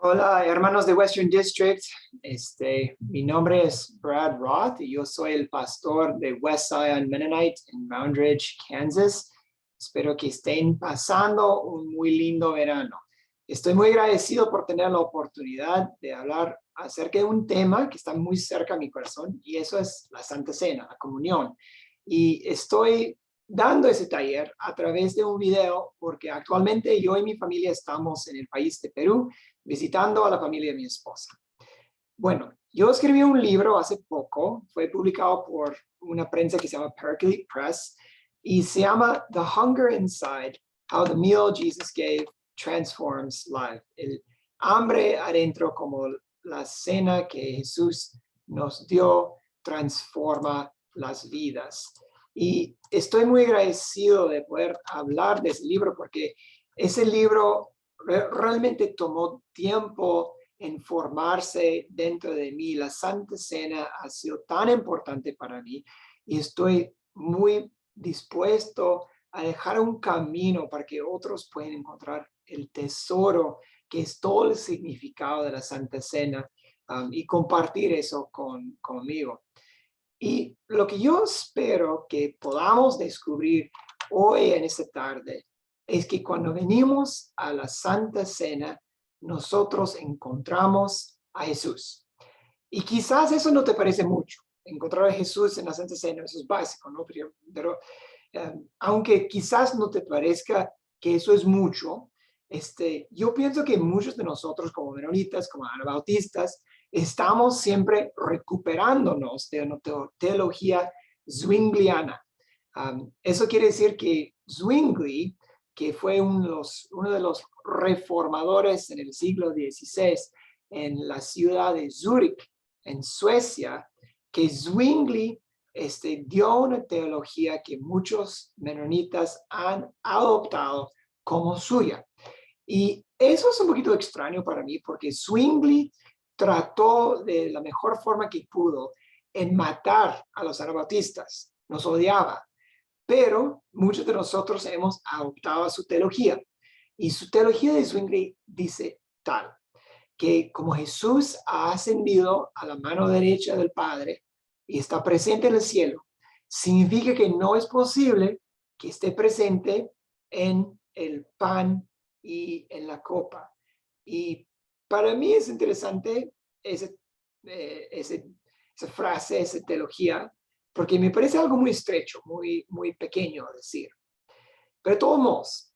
Hola, hermanos de Western District. Mi nombre es Brad Roth y yo soy el pastor de West Zion Mennonite en Round Ridge, Kansas. Espero que estén pasando un muy lindo verano. Estoy muy agradecido por tener la oportunidad de hablar acerca de un tema que está muy cerca a mi corazón, y eso es la Santa Cena, la comunión. Y estoy dando ese taller a través de un video porque actualmente yo y mi familia estamos en el país de Perú visitando a la familia de mi esposa. Bueno, yo escribí un libro hace poco, fue publicado por una prensa que se llama Percolate Press, y se llama The Hunger Inside, How the Meal Jesus Gave Transforms Life. El hambre adentro, como la cena que Jesús nos dio transforma las vidas. Y estoy muy agradecido de poder hablar de ese libro porque ese libro realmente tomó tiempo en formarse dentro de mí. La Santa Cena ha sido tan importante para mí y estoy muy dispuesto a dejar un camino para que otros puedan encontrar el tesoro que es todo el significado de la Santa Cena, y compartir eso conmigo. Y lo que yo espero que podamos descubrir hoy en esta tarde es que cuando venimos a la Santa Cena, nosotros encontramos a Jesús. Y quizás eso no te parece mucho, encontrar a Jesús en la Santa Cena, eso es básico, ¿no? Pero aunque quizás no te parezca que eso es mucho, yo pienso que muchos de nosotros como menonitas, como anabautistas, estamos siempre recuperándonos de una teología zwingliana. Eso quiere decir que Zwingli, que fue uno de los reformadores en el siglo XVI en la ciudad de Zúrich, en Suecia, que Zwingli dio una teología que muchos menonitas han adoptado como suya. Y eso es un poquito extraño para mí porque Zwingli trató de la mejor forma que pudo en matar a los anabautistas, nos odiaba, pero muchos de nosotros hemos adoptado su teología. Y su teología de Zwingli dice tal, que como Jesús ha ascendido a la mano derecha del Padre y está presente en el cielo, significa que no es posible que esté presente en el pan y en la copa. Y para mí es interesante ese, esa frase, esa teología, porque me parece algo muy estrecho, muy pequeño a decir. Pero de todos modos,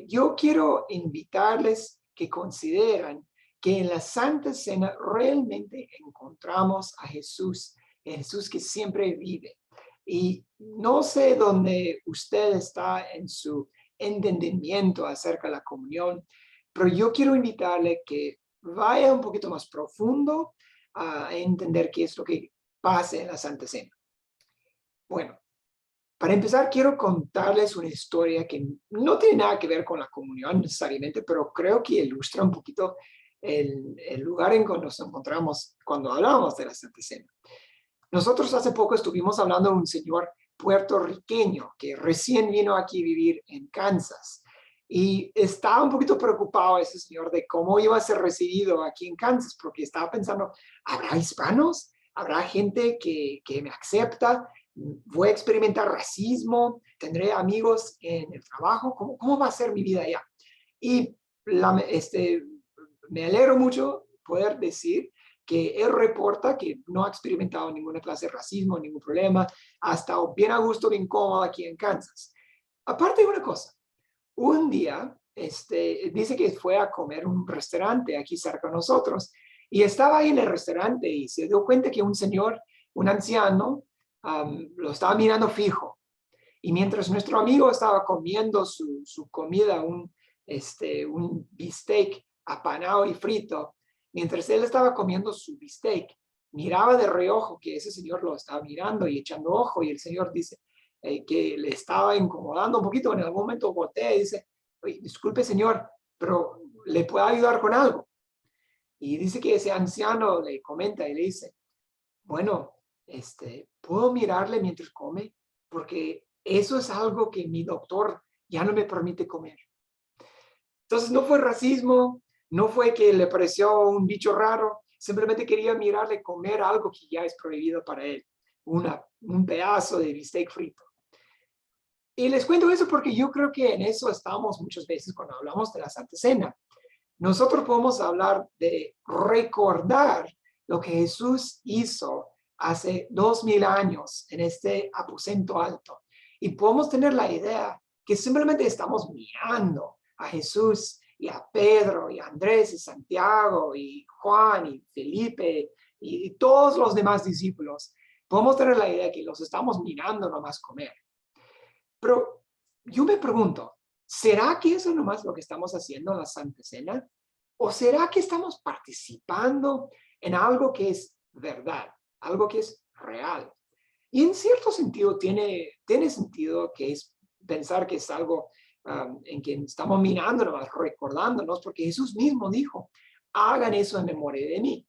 yo quiero invitarles que consideren que en la Santa Cena realmente encontramos a Jesús, el Jesús que siempre vive. Y no sé dónde usted está en su entendimiento acerca de la comunión, pero yo quiero invitarle que vaya un poquito más profundo a entender qué es lo que pasa en la Santa Cena. Bueno, para empezar, quiero contarles una historia que no tiene nada que ver con la comunión necesariamente, pero creo que ilustra un poquito el lugar en que nos encontramos cuando hablamos de la Santa Cena. Nosotros hace poco estuvimos hablando de un señor puertorriqueño que recién vino aquí a vivir en Kansas. Y estaba un poquito preocupado ese señor de cómo iba a ser recibido aquí en Kansas, porque estaba pensando, ¿habrá hispanos? ¿Habrá gente que me acepta? ¿Voy a experimentar racismo? ¿Tendré amigos en el trabajo? ¿Cómo va a ser mi vida allá? Y me alegro mucho poder decir que él reporta que no ha experimentado ninguna clase de racismo, ningún problema, ha estado bien a gusto, bien cómodo aquí en Kansas. Aparte de una cosa, un día dice que fue a comer un restaurante aquí cerca de nosotros y estaba ahí en el restaurante y se dio cuenta que un señor, un anciano, lo estaba mirando fijo. Y mientras nuestro amigo estaba comiendo su comida, un bistec apanado y frito, mientras él estaba comiendo su bistec, miraba de reojo que ese señor lo estaba mirando y echando ojo, y el señor dice que le estaba incomodando un poquito. En algún momento voltea y dice, oye, disculpe señor, pero ¿le puedo ayudar con algo? Y dice que ese anciano le comenta y le dice, bueno, ¿puedo mirarle mientras come? Porque eso es algo que mi doctor ya no me permite comer. Entonces no fue racismo, No fue que le pareció un bicho raro, simplemente quería mirarle comer algo que ya es prohibido para él, un pedazo de bistec frito. Y les cuento eso porque yo creo que en eso estamos muchas veces cuando hablamos de la Santa Cena. Nosotros podemos hablar de recordar lo que Jesús hizo hace 2000 años en este aposento alto. Y podemos tener la idea que simplemente estamos mirando a Jesús y a Pedro y a Andrés y Santiago y Juan y Felipe y todos los demás discípulos. Podemos tener la idea que los estamos mirando nomás comer. Pero yo me pregunto, ¿será que eso nomás lo que estamos haciendo en la Santa Cena? ¿O será que estamos participando en algo que es verdad, algo que es real? Y en cierto sentido tiene sentido que es pensar que es algo en que estamos mirando nomás, recordándonos, porque Jesús mismo dijo, hagan eso en memoria de mí.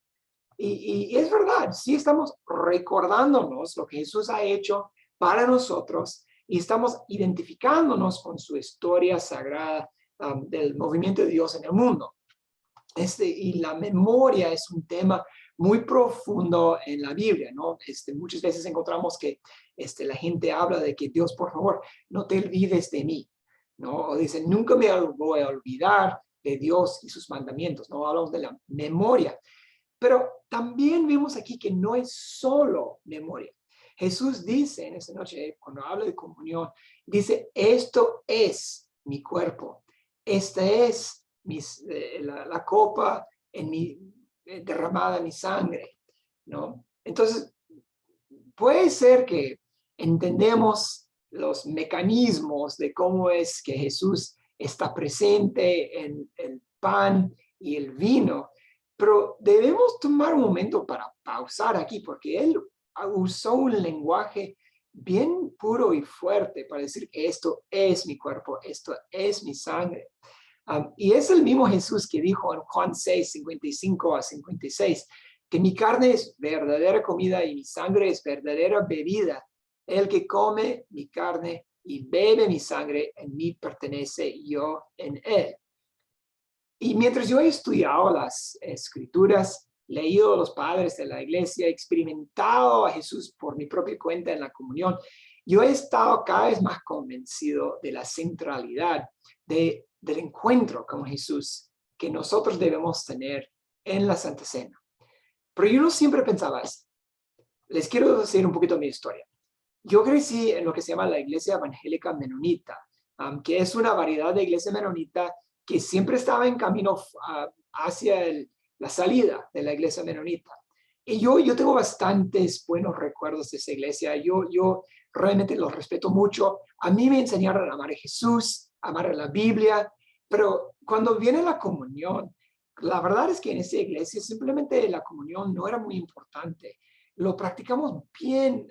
Y es verdad, sí estamos recordándonos lo que Jesús ha hecho para nosotros y estamos identificándonos con su historia sagrada del movimiento de Dios en el mundo. Y la memoria es un tema muy profundo en la Biblia, ¿no? Muchas veces encontramos que la gente habla de que Dios, por favor, no te olvides de mí, ¿no? O dicen, nunca me voy a olvidar de Dios y sus mandamientos, ¿no? Hablamos de la memoria. Pero también vemos aquí que no es solo memoria. Jesús dice en esta noche, cuando habla de comunión, dice, esto es mi cuerpo, esta es la copa derramada en mi sangre, ¿no? Entonces, puede ser que entendemos los mecanismos de cómo es que Jesús está presente en el pan y el vino, pero debemos tomar un momento para pausar aquí, porque él usó un lenguaje bien puro y fuerte para decir que esto es mi cuerpo, esto es mi sangre. Y es el mismo Jesús que dijo en Juan 6, 55 a 56, que mi carne es verdadera comida y mi sangre es verdadera bebida. El que come mi carne y bebe mi sangre, en mí pertenece, y yo en él. Y mientras yo he estudiado las escrituras, leído a los padres de la iglesia, experimentado a Jesús por mi propia cuenta en la comunión, yo he estado cada vez más convencido de la centralidad del encuentro con Jesús que nosotros debemos tener en la Santa Cena. Pero yo no siempre pensaba así. Les quiero decir un poquito mi historia. Yo crecí en lo que se llama la Iglesia Evangélica Menonita, que es una variedad de iglesia menonita que siempre estaba en camino hacia la salida de la iglesia menonita. Y yo tengo bastantes buenos recuerdos de esa iglesia. Yo realmente los respeto mucho. A mí me enseñaron a amar a Jesús, a amar a la Biblia, pero cuando viene la comunión, la verdad es que en esa iglesia simplemente la comunión no era muy importante. Lo practicamos bien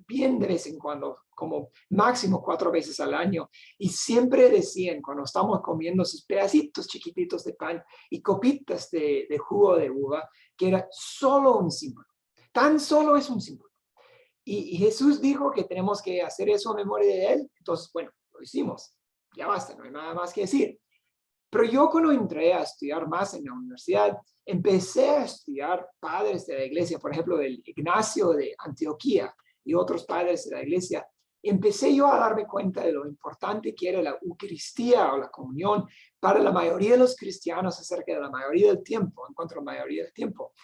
de vez en cuando, como máximo 4 veces al año. Y siempre decían, cuando estamos comiendo esos pedacitos chiquititos de pan y copitas de jugo de uva, que era solo un símbolo. Tan solo es un símbolo. Y Jesús dijo que tenemos que hacer eso en memoria de él. Entonces, bueno, lo hicimos. Ya basta, no hay nada más que decir. Pero yo cuando entré a estudiar más en la universidad, empecé a estudiar padres de la iglesia, por ejemplo, el Ignacio de Antioquía y otros padres de la iglesia. Empecé yo a darme cuenta de lo importante que era la Eucaristía o la comunión para la mayoría de los cristianos acerca de la mayoría del tiempo, en cuanto a la mayoría del tiempo.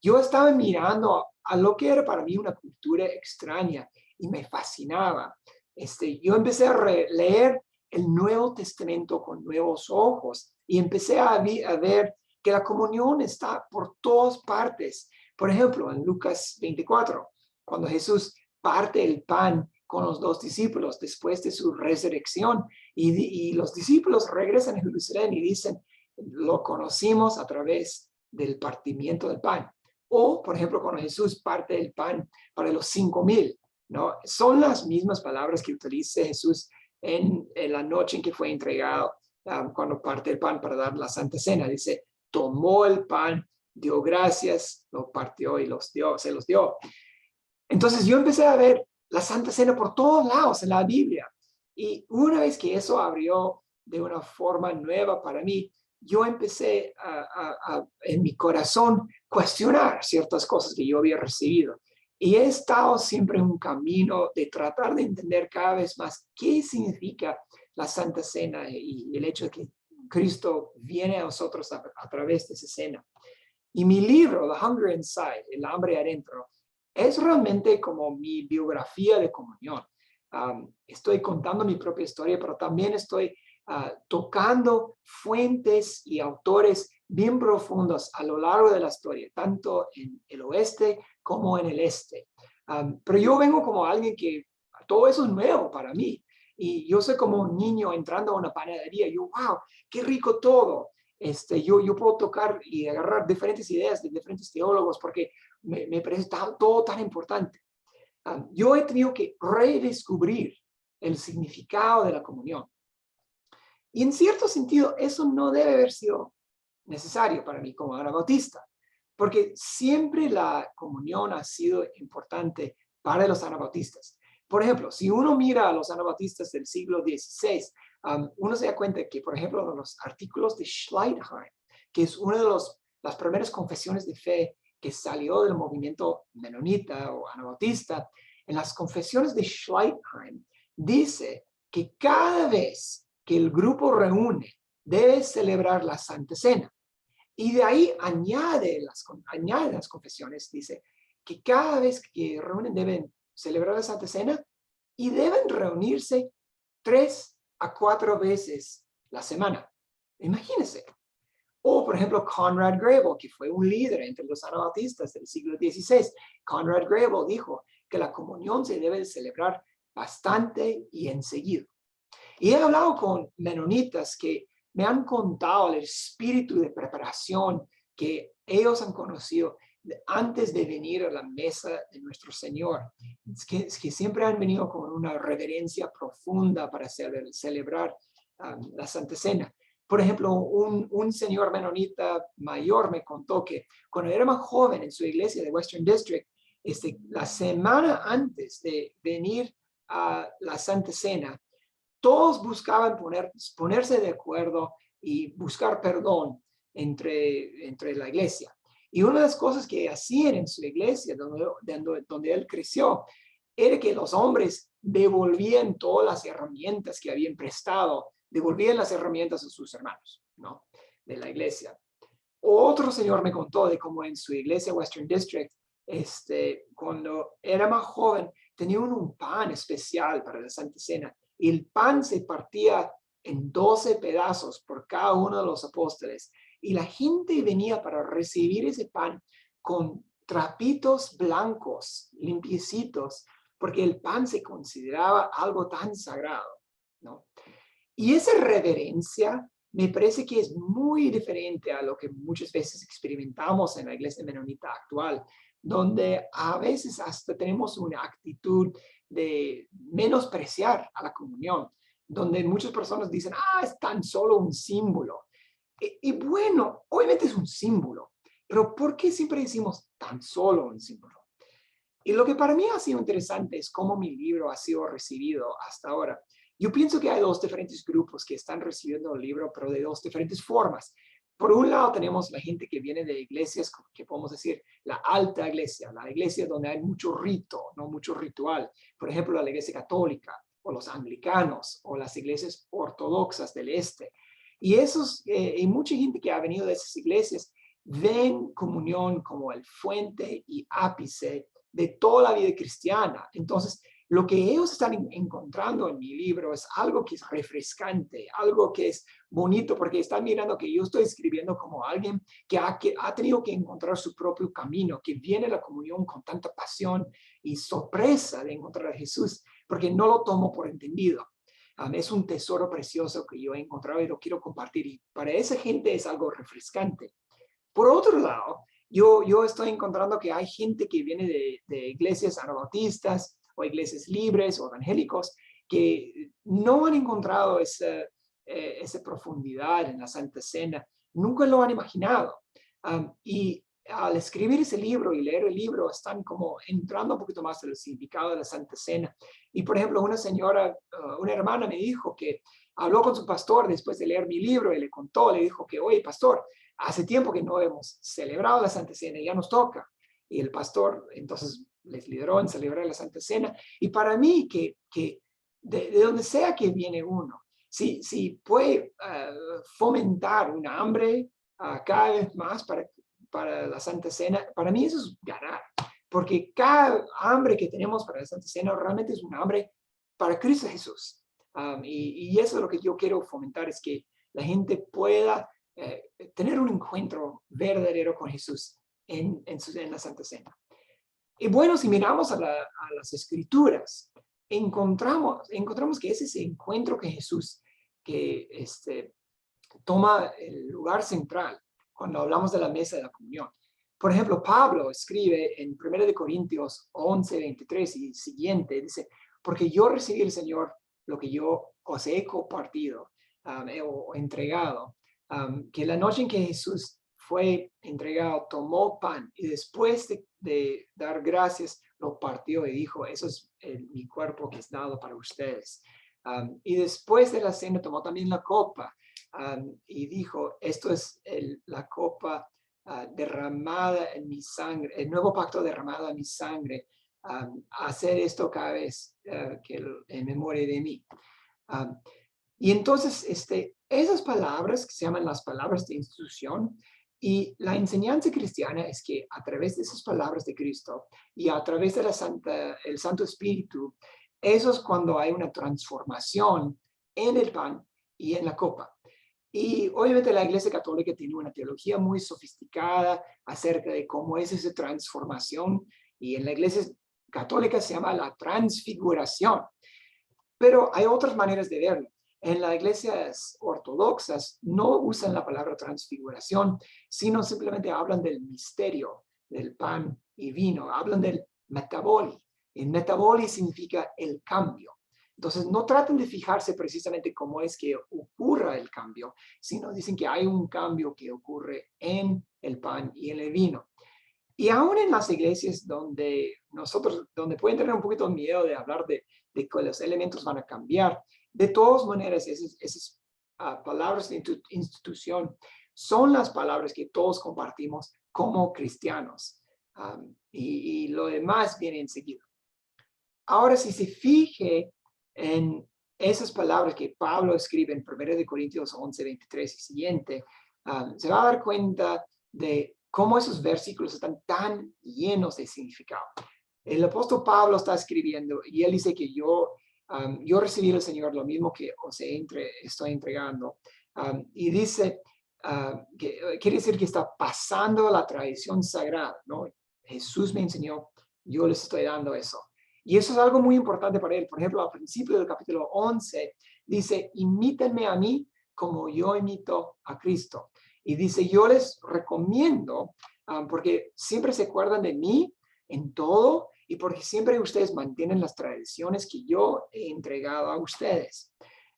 Yo estaba mirando a lo que era para mí una cultura extraña y me fascinaba. Yo empecé a leer el Nuevo Testamento con nuevos ojos y empecé a ver que la comunión está por todas partes. Por ejemplo, en Lucas 24, cuando Jesús parte el pan con los 2 discípulos después de su resurrección y los discípulos regresan a Jerusalén y dicen, lo conocimos a través del partimiento del pan. O, por ejemplo, cuando Jesús parte el pan para los 5,000, ¿no? Son las mismas palabras que utiliza Jesús en la noche en que fue entregado, cuando parte el pan para dar la Santa Cena. Dice, tomó el pan, dio gracias, lo partió y se los dio. Entonces yo empecé a ver la Santa Cena por todos lados en la Biblia. Y una vez que eso abrió de una forma nueva para mí, yo empecé en mi corazón cuestionar ciertas cosas que yo había recibido. Y he estado siempre en un camino de tratar de entender cada vez más qué significa la Santa Cena y el hecho de que Cristo viene a nosotros a través de esa cena. Y mi libro, The Hunger Inside, El hambre adentro, es realmente como mi biografía de comunión. Estoy contando mi propia historia, pero también estoy tocando fuentes y autores bien profundos a lo largo de la historia, tanto en el oeste como en el este. Pero yo vengo como alguien que todo eso es nuevo para mí. Y yo soy como un niño entrando a una panadería. Yo, wow, qué rico todo. Yo puedo tocar y agarrar diferentes ideas de diferentes teólogos porque me parece todo tan importante. Yo he tenido que redescubrir el significado de la comunión. Y en cierto sentido, eso no debe haber sido necesario para mí como anabautista, porque siempre la comunión ha sido importante para los anabautistas. Por ejemplo, si uno mira a los anabautistas del siglo XVI, uno se da cuenta que, por ejemplo, los artículos de Schleitheim, que es una de las primeras confesiones de fe que salió del movimiento menonita o anabautista, en las confesiones de Schleitheim dice que cada vez que el grupo reúne, debe celebrar la Santa Cena. Y de ahí añade las confesiones, dice que cada vez que reúnen deben celebrar la Santa Cena y deben reunirse 3 a 4 veces la semana. Imagínense. O, por ejemplo, Conrad Grebel, que fue un líder entre los anabautistas del siglo XVI. Conrad Grebel dijo que la comunión se debe celebrar bastante y enseguida. Y he hablado con menonitas que me han contado el espíritu de preparación que ellos han conocido antes de venir a la mesa de nuestro Señor. Es que siempre han venido con una reverencia profunda para celebrar la Santa Cena. Por ejemplo, un señor menonita mayor me contó que cuando era más joven en su iglesia de Western District, la semana antes de venir a la Santa Cena, todos buscaban ponerse de acuerdo y buscar perdón entre la iglesia. Y una de las cosas que hacían en su iglesia, donde él creció, era que los hombres devolvían todas las herramientas que habían prestado, devolvían las herramientas a sus hermanos, ¿no? De la iglesia. Otro señor me contó de cómo en su iglesia Western District, cuando era más joven, tenían un pan especial para la Santa Cena. Y el pan se partía en 12 pedazos por cada uno de los apóstoles. Y la gente venía para recibir ese pan con trapitos blancos, limpiecitos, porque el pan se consideraba algo tan sagrado, ¿no? Y esa reverencia me parece que es muy diferente a lo que muchas veces experimentamos en la iglesia menonita actual, donde a veces hasta tenemos una actitud de menospreciar a la comunión, donde muchas personas dicen, es tan solo un símbolo. Y bueno, obviamente es un símbolo, pero ¿por qué siempre decimos tan solo un símbolo? Y lo que para mí ha sido interesante es cómo mi libro ha sido recibido hasta ahora. Yo pienso que hay 2 diferentes grupos que están recibiendo el libro, pero de 2 diferentes formas. Por un lado tenemos la gente que viene de iglesias, que podemos decir la alta iglesia, la iglesia donde hay mucho rito, no mucho ritual. Por ejemplo, la iglesia católica, o los anglicanos, o las iglesias ortodoxas del este. Y mucha gente que ha venido de esas iglesias ven comunión como el fuente y ápice de toda la vida cristiana. Entonces, lo que ellos están encontrando en mi libro es algo que es refrescante, algo que es bonito, porque están mirando que yo estoy escribiendo como alguien que ha tenido que encontrar su propio camino, que viene a la comunión con tanta pasión y sorpresa de encontrar a Jesús, porque no lo tomo por entendido. Es un tesoro precioso que yo he encontrado y lo quiero compartir. Y para esa gente es algo refrescante. Por otro lado, yo estoy encontrando que hay gente que viene de iglesias anabautistas o iglesias libres o evangélicos que no han encontrado esa profundidad en la Santa Cena, nunca lo han imaginado. Y al escribir ese libro y leer el libro, están como entrando un poquito más en el significado de la Santa Cena. Y por ejemplo, una hermana me dijo que habló con su pastor después de leer mi libro y le contó, le dijo que, oye, pastor, hace tiempo que no hemos celebrado la Santa Cena, ya nos toca. Y el pastor entonces les lideró en celebrar la Santa Cena. Y para mí, que de donde sea que viene uno, si puede fomentar una hambre cada vez más para la Santa Cena, para mí eso es ganar. Porque cada hambre que tenemos para la Santa Cena realmente es un hambre para Cristo Jesús. Y eso es lo que yo quiero fomentar, es que la gente pueda tener un encuentro verdadero con Jesús en la Santa Cena. Y bueno, si miramos a las Escrituras, encontramos que es ese encuentro con Jesús que toma el lugar central cuando hablamos de la mesa de la comunión. Por ejemplo, Pablo escribe en 1 Corintios 11, 23 y siguiente, dice, porque yo recibí del Señor lo que yo os he compartido o entregado, que la noche en que Jesús fue entregado, tomó pan y después de dar gracias, lo partió y dijo, eso es mi cuerpo que es dado para ustedes. Y después de la cena tomó también la copa y dijo, esto es la copa derramada en mi sangre, el nuevo pacto derramado en mi sangre. Hacer esto cada vez en memoria de mí. Y entonces, esas palabras que se llaman las palabras de institución, y la enseñanza cristiana es que a través de esas palabras de Cristo y a través de el Santo Espíritu, eso es cuando hay una transformación en el pan y en la copa. Y obviamente la Iglesia Católica tiene una teología muy sofisticada acerca de cómo es esa transformación, y en la Iglesia Católica se llama la transfiguración. Pero hay otras maneras de verlo. En las iglesias ortodoxas no usan la palabra transfiguración, sino simplemente hablan del misterio del pan y vino, hablan del metaboli. El metaboli significa el cambio. Entonces, no traten de fijarse precisamente cómo es que ocurra el cambio, sino dicen que hay un cambio que ocurre en el pan y en el vino. Y aún en las iglesias donde pueden tener un poquito de miedo de hablar de que los elementos van a cambiar, de todas maneras, esas palabras de institución son las palabras que todos compartimos como cristianos. Y lo demás viene enseguida. Ahora, si se fije en esas palabras que Pablo escribe en 1 Corintios 11, 23 y siguiente, se va a dar cuenta de cómo esos versículos están tan llenos de significado. El apóstol Pablo está escribiendo y él dice que yo recibí del Señor lo mismo que os estoy entregando. Y dice que quiere decir que está pasando la tradición sagrada, ¿no? Jesús me enseñó, yo les estoy dando eso. Y eso es algo muy importante para él. Por ejemplo, al principio del capítulo 11, dice, imítenme a mí como yo imito a Cristo. Y dice, yo les recomiendo, porque siempre se acuerdan de mí en todo y porque siempre ustedes mantienen las tradiciones que yo he entregado a ustedes.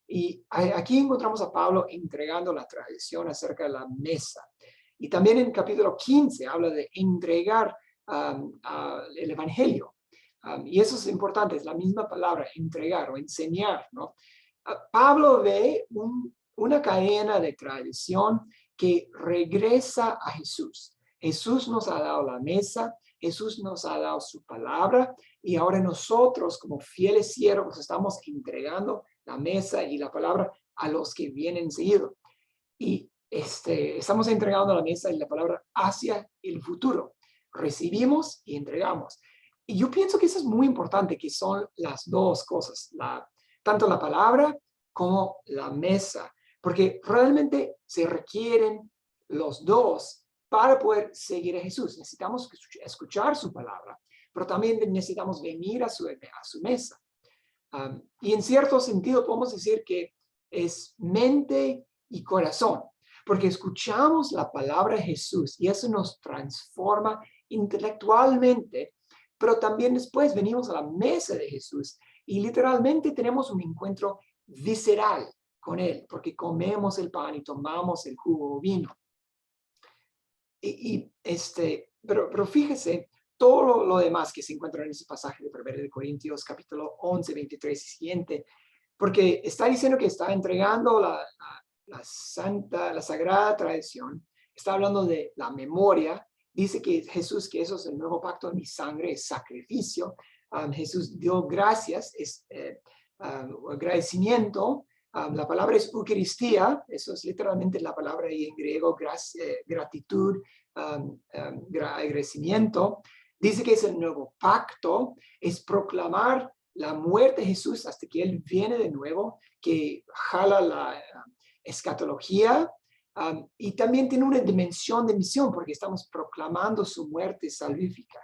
Y aquí encontramos a Pablo entregando la tradición acerca de la mesa. Y también en capítulo 15 habla de entregar el evangelio. Y eso es importante, es la misma palabra, entregar o enseñar, ¿no? Pablo ve una cadena de tradición que regresa a Jesús. Jesús nos ha dado la mesa, Jesús nos ha dado su palabra, y ahora nosotros como fieles siervos estamos entregando la mesa y la palabra a los que vienen seguido. Y estamos entregando la mesa y la palabra hacia el futuro. Recibimos y entregamos. Y yo pienso que eso es muy importante, que son las dos cosas, tanto la palabra como la mesa, porque realmente se requieren los dos para poder seguir a Jesús. Necesitamos escuchar su palabra, pero también necesitamos venir a su mesa. Y en cierto sentido podemos decir que es mente y corazón, porque escuchamos la palabra de Jesús y eso nos transforma intelectualmente, pero también después venimos a la mesa de Jesús y literalmente tenemos un encuentro visceral con Él, porque comemos el pan y tomamos el jugo o vino. Pero fíjese, todo lo demás que se encuentra en ese pasaje de 1 Corintios, capítulo 11, 23 y siguiente, porque está diciendo que está entregando la sagrada tradición, está hablando de la memoria, dice que Jesús, que eso es el nuevo pacto de mi sangre, es sacrificio. Jesús dio gracias, agradecimiento. La palabra es Eucaristía, eso es literalmente la palabra ahí en griego, gratitud, agradecimiento. Dice que es el nuevo pacto, es proclamar la muerte de Jesús hasta que Él viene de nuevo, que jala la escatología, y también tiene una dimensión de misión, porque estamos proclamando su muerte salvífica.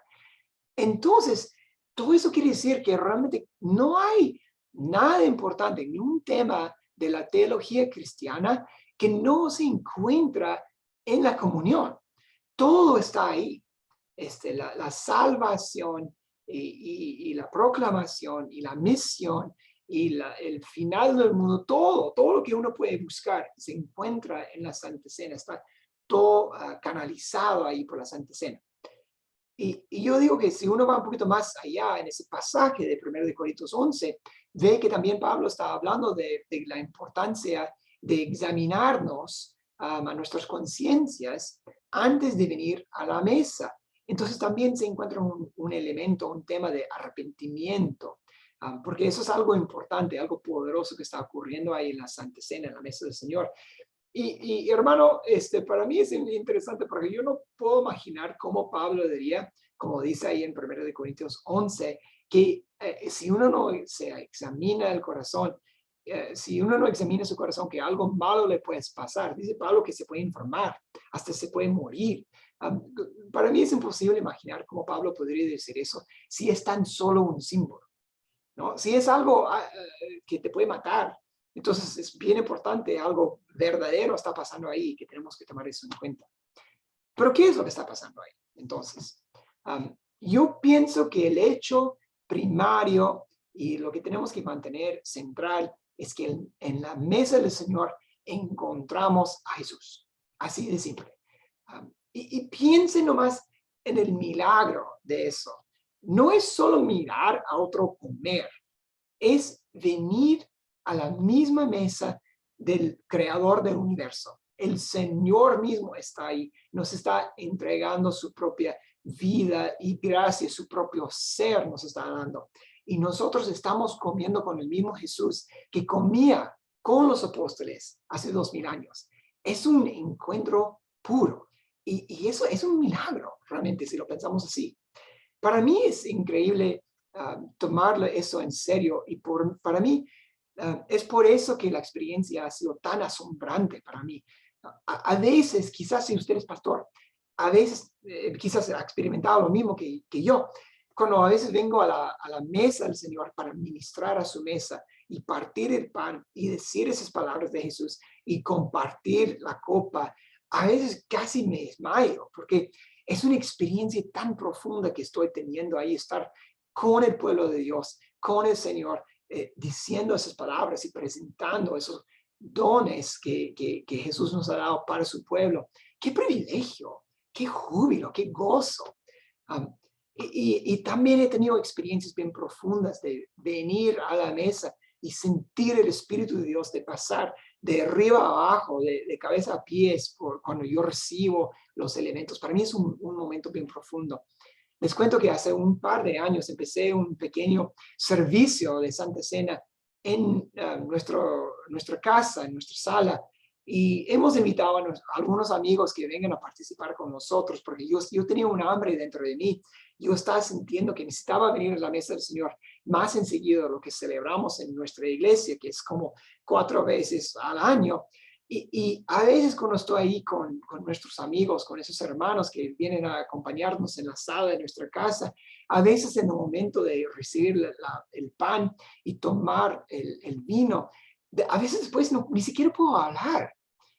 Entonces, todo eso quiere decir que realmente no hay nada importante, ni un tema de la teología cristiana que no se encuentra en la comunión. Todo está ahí. La salvación y la proclamación y la misión y el final del mundo, todo lo que uno puede buscar se encuentra en la Santa Cena, está todo canalizado ahí por la Santa Cena. Y yo digo que si uno va un poquito más allá en ese pasaje de 1 Corintios 11, ve que también Pablo está hablando de la importancia de examinarnos a nuestras conciencias antes de venir a la mesa. Entonces también se encuentra un elemento, un tema de arrepentimiento, porque eso es algo importante, algo poderoso que está ocurriendo ahí en la Santa Cena, en la mesa del Señor. Y hermano, para mí es interesante porque yo no puedo imaginar cómo Pablo diría, como dice ahí en 1 Corintios 11, que si uno no se examina el corazón, si uno no examina su corazón, que algo malo le puede pasar. Dice Pablo que se puede enfermar, hasta se puede morir. Para mí es imposible imaginar cómo Pablo podría decir eso si es tan solo un símbolo, ¿no? Si es algo que te puede matar, entonces es bien importante, algo verdadero está pasando ahí que tenemos que tomar eso en cuenta. Pero ¿qué es lo que está pasando ahí? Entonces, yo pienso que el hecho primario y lo que tenemos que mantener central es que en la mesa del Señor encontramos a Jesús. Así de simple. Y piensen nomás en el milagro de eso. No es solo mirar a otro comer, es venir a la misma mesa del creador del universo. El Señor mismo está ahí, nos está entregando su propia vida y gracia, su propio ser nos está dando. Y nosotros estamos comiendo con el mismo Jesús que comía con los apóstoles hace 2000 años. Es un encuentro puro. Y eso es un milagro, realmente, si lo pensamos así. Para mí es increíble tomarlo eso en serio y para mí es por eso que la experiencia ha sido tan asombrante para mí. A veces, quizás si usted es pastor, a veces quizás ha experimentado lo mismo que yo. Cuando a veces vengo a la mesa del Señor para ministrar a su mesa y partir el pan y decir esas palabras de Jesús y compartir la copa, a veces casi me desmayo porque es una experiencia tan profunda que estoy teniendo ahí, estar con el pueblo de Dios, con el Señor, diciendo esas palabras y presentando esos dones que Jesús nos ha dado para su pueblo. ¡Qué privilegio! ¡Qué júbilo! ¡Qué gozo! Y también he tenido experiencias bien profundas de venir a la mesa y sentir el Espíritu de Dios, de pasar de arriba a abajo, de cabeza a pies, cuando yo recibo los elementos. Para mí es un momento bien profundo. Les cuento que hace un par de años empecé un pequeño servicio de Santa Cena en nuestra casa, en nuestra sala, y hemos invitado a algunos amigos que vengan a participar con nosotros, porque yo tenía un hambre dentro de mí. Yo estaba sintiendo que necesitaba venir a la mesa del Señor más enseguida de lo que celebramos en nuestra iglesia, que es como 4 veces al año. Y a veces cuando estoy ahí con nuestros amigos, con esos hermanos que vienen a acompañarnos en la sala de nuestra casa, a veces en el momento de recibir el pan y tomar el vino, a veces después ni siquiera puedo hablar,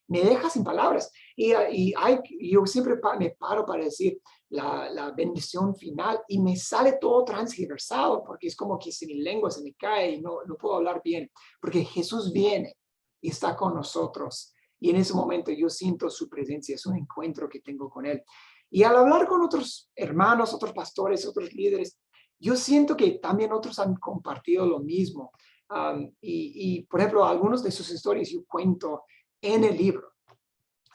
me deja sin palabras. Yo siempre me paro para decir la bendición final y me sale todo transgiversado porque es como que si mi lengua se me cae y no puedo hablar bien, porque Jesús viene y está con nosotros. Y en ese momento yo siento su presencia, es un encuentro que tengo con Él. Y al hablar con otros hermanos, otros pastores, otros líderes, yo siento que también otros han compartido lo mismo. Por ejemplo, algunos de sus historias yo cuento en el libro.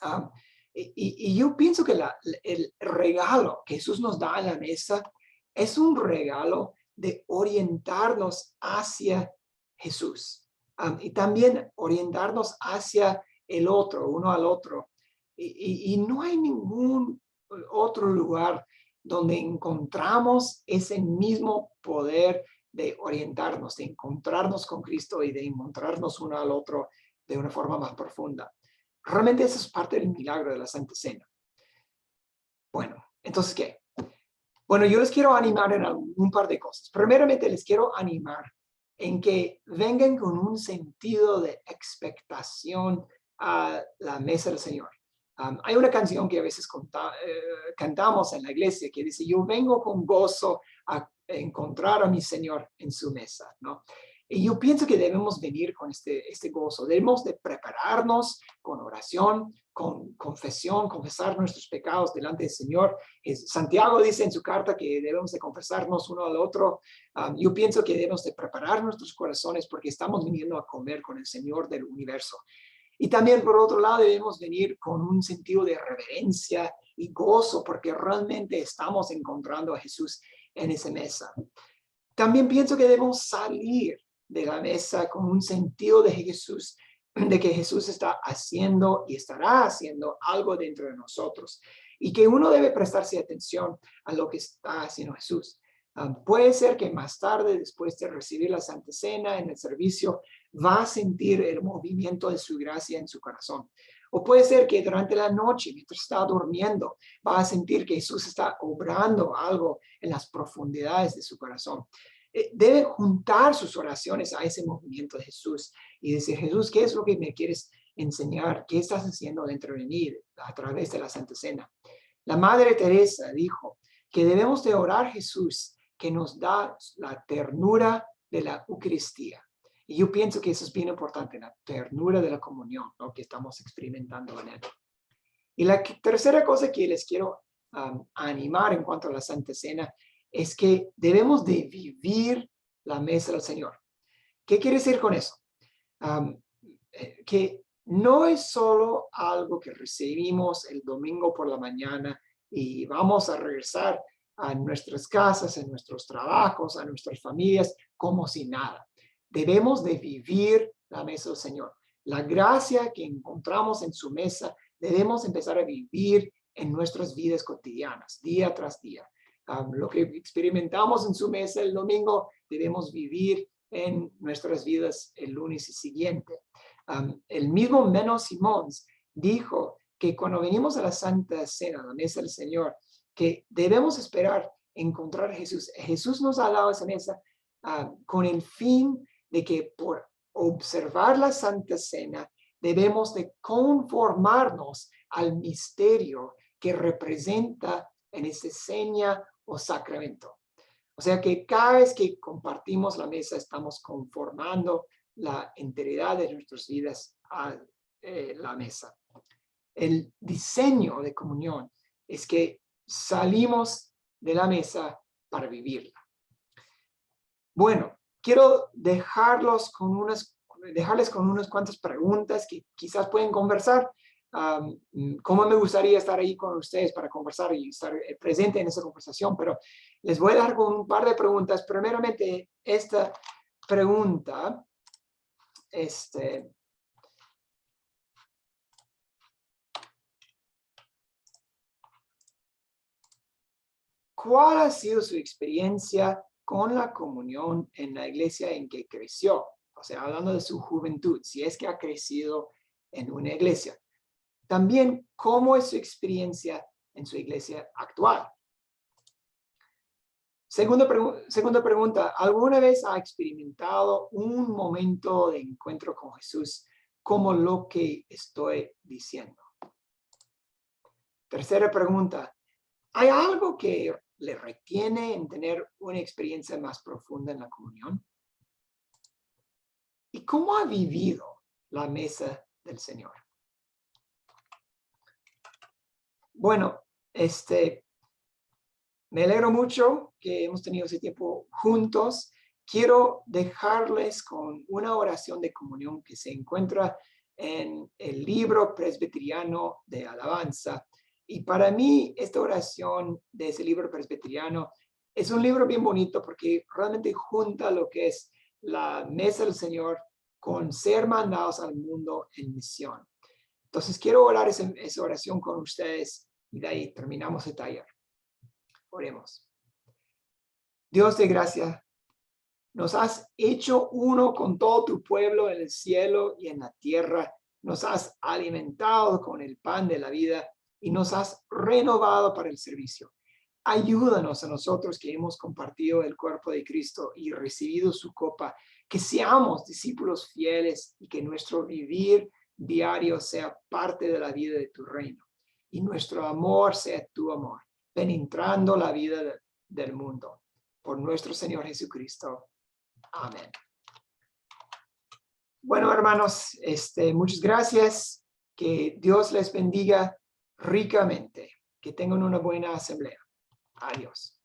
Um, y yo pienso que el regalo que Jesús nos da a la mesa es un regalo de orientarnos hacia Jesús. Y también orientarnos hacia el otro, uno al otro. Y no hay ningún otro lugar donde encontramos ese mismo poder de orientarnos, de encontrarnos con Cristo y de encontrarnos uno al otro de una forma más profunda. Realmente eso es parte del milagro de la Santa Cena. Bueno, entonces, ¿qué? Bueno, yo les quiero animar en un par de cosas. Primeramente, les quiero animar en que vengan con un sentido de expectación a la mesa del Señor. Hay una canción que a veces cantamos en la iglesia que dice, yo vengo con gozo a encontrar a mi Señor en su mesa, ¿no? Y yo pienso que debemos venir con este gozo. Debemos de prepararnos con oración, con confesión, confesar nuestros pecados delante del Señor. Santiago dice en su carta que debemos de confesarnos uno al otro. Yo pienso que debemos de preparar nuestros corazones porque estamos viniendo a comer con el Señor del universo. Y también, por otro lado, debemos venir con un sentido de reverencia y gozo porque realmente estamos encontrando a Jesús en esa mesa. También pienso que debemos salir de la mesa con un sentido de Jesús, de que Jesús está haciendo y estará haciendo algo dentro de nosotros y que uno debe prestarse atención a lo que está haciendo Jesús. Puede ser que más tarde, después de recibir la Santa Cena en el servicio, va a sentir el movimiento de su gracia en su corazón. O puede ser que durante la noche, mientras está durmiendo, va a sentir que Jesús está obrando algo en las profundidades de su corazón. Debe juntar sus oraciones a ese movimiento de Jesús y decir, Jesús, ¿qué es lo que me quieres enseñar? ¿Qué estás haciendo dentro de mí a través de la Santa Cena? La Madre Teresa dijo que debemos de orar a Jesús que nos da la ternura de la Eucaristía. Y yo pienso que eso es bien importante, la ternura de la comunión, ¿no?, que estamos experimentando en él. Y la tercera cosa que les quiero animar en cuanto a la Santa Cena es que debemos de vivir la mesa del Señor. ¿Qué quiere decir con eso? Que no es solo algo que recibimos el domingo por la mañana y vamos a regresar a nuestras casas, a nuestros trabajos, a nuestras familias, como si nada. Debemos de vivir la mesa del Señor. La gracia que encontramos en su mesa, debemos empezar a vivir en nuestras vidas cotidianas, día tras día. Lo que experimentamos en su mesa el domingo, debemos vivir en nuestras vidas el lunes y siguiente. El mismo Menno Simons dijo que cuando venimos a la Santa Cena, a la mesa del Señor, que debemos esperar encontrar a Jesús. Jesús nos ha dado esa mesa con el fin de que por observar la Santa Cena debemos de conformarnos al misterio que representa en esa seña o sacramento. O sea que cada vez que compartimos la mesa estamos conformando la integridad de nuestras vidas a la mesa. El diseño de comunión es que salimos de la mesa para vivirla. Bueno, quiero dejarles con unas cuantas preguntas que quizás pueden conversar. Cómo me gustaría estar ahí con ustedes para conversar y estar presente en esa conversación, pero les voy a dar con un par de preguntas. Primeramente, esta pregunta, ¿cuál ha sido su experiencia con la comunión en la iglesia en que creció? O sea, hablando de su juventud, si es que ha crecido en una iglesia. También, ¿cómo es su experiencia en su iglesia actual? Segunda pregunta, ¿alguna vez ha experimentado un momento de encuentro con Jesús como lo que estoy diciendo? Tercera pregunta, ¿hay algo que le retiene en tener una experiencia más profunda en la comunión? ¿Y cómo ha vivido la mesa del Señor? Bueno, me alegro mucho que hemos tenido ese tiempo juntos. quiero dejarles con una oración de comunión que se encuentra en el libro presbiteriano de alabanza. Y para mí, esta oración de ese libro presbiteriano es un libro bien bonito porque realmente junta lo que es la mesa del Señor con ser mandados al mundo en misión. Entonces, quiero orar esa oración con ustedes y de ahí terminamos el taller. Oremos. Dios de gracia, nos has hecho uno con todo tu pueblo en el cielo y en la tierra. Nos has alimentado con el pan de la vida y nos has renovado para el servicio. Ayúdanos a nosotros que hemos compartido el cuerpo de Cristo y recibido su copa, que seamos discípulos fieles y que nuestro vivir diario sea parte de la vida de tu reino y nuestro amor sea tu amor, penetrando la vida del mundo. Por nuestro Señor Jesucristo. Amén. Bueno, hermanos, muchas gracias. Que Dios les bendiga ricamente. Que tengan una buena asamblea. Adiós.